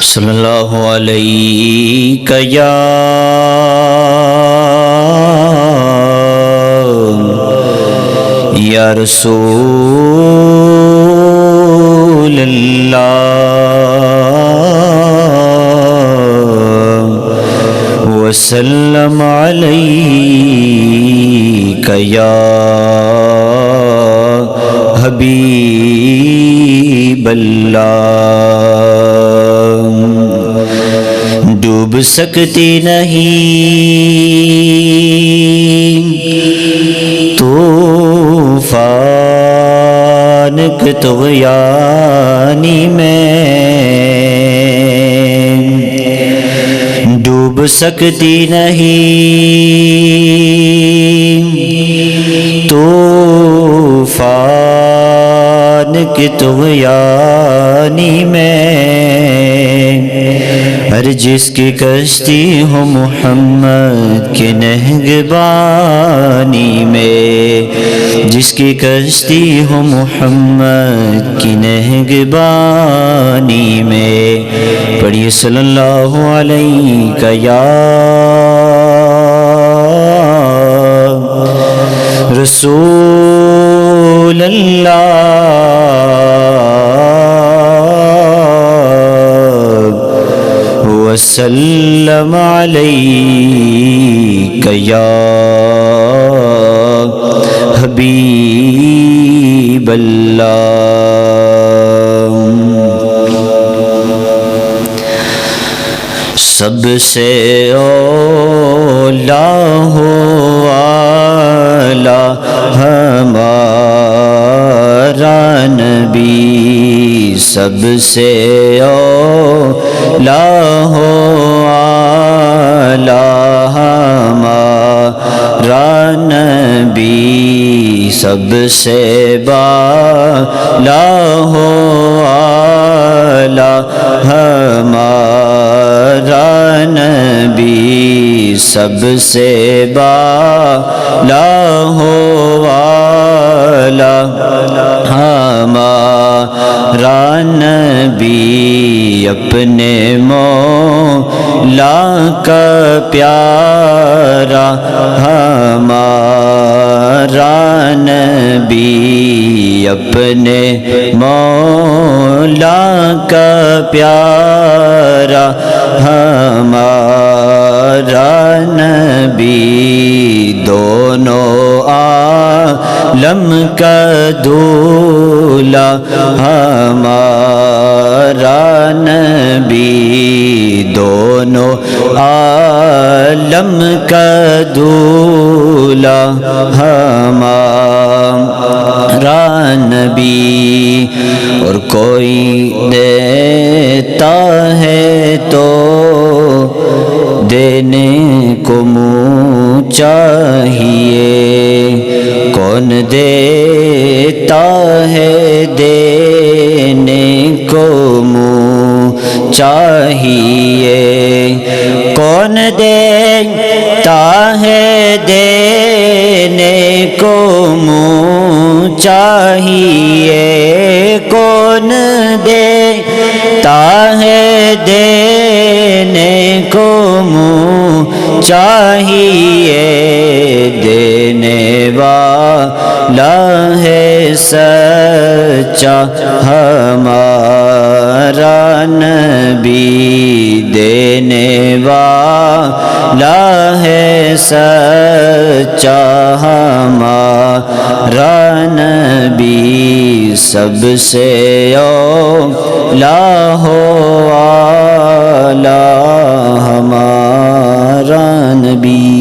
صلی اللہ علیہ یا رسول اللہ وسلم علیک یا حبیب اللہ۔ ڈوب سکتی نہیں طوفان کے طغیانی میں، ڈوب سکتی نہیں طوفان کے طغیانی میں، ہر جس کی کشتی ہو محمد کے نگہبانی میں، جس کی کشتی ہو محمد کی نگہبانی میں، پڑھیے صلی اللہ علیہ یا رسول اللہ وسلم علیک یا حبیب اللہ۔ سب سے اولا ہو اعلیٰ ہمارا نبی، سب سے اولا ہو اعلیٰ ہمارا نبی، سب سے بالا ہو اعلیٰ ہمارا نبی، سب سے بالا ہو اعلیٰ ہمارا نبی، اپنے مولا کا پیارا ہمارا نبی، اپنے مولا کا پیارا ہمارا نبی، دونوں عالم کا دولا ہمارا نبی، دونوں عالم کا دولا ہمارا نبی، اور کوئی دیتا ہے تو دینے کو منہ چاہیے، کون دیتا ہے دینے کو منہ چاہیے، کون دیتا ہے دینے کو منہ چاہیے، کون دیتا ہے دینے کو منہ چاہیے، دینے والا ہے سچا ہمارا نبی، دینے والا ہے سچا ہمارا نبی، سب سے اولا ہو اعلیٰ ہمارا نبی۔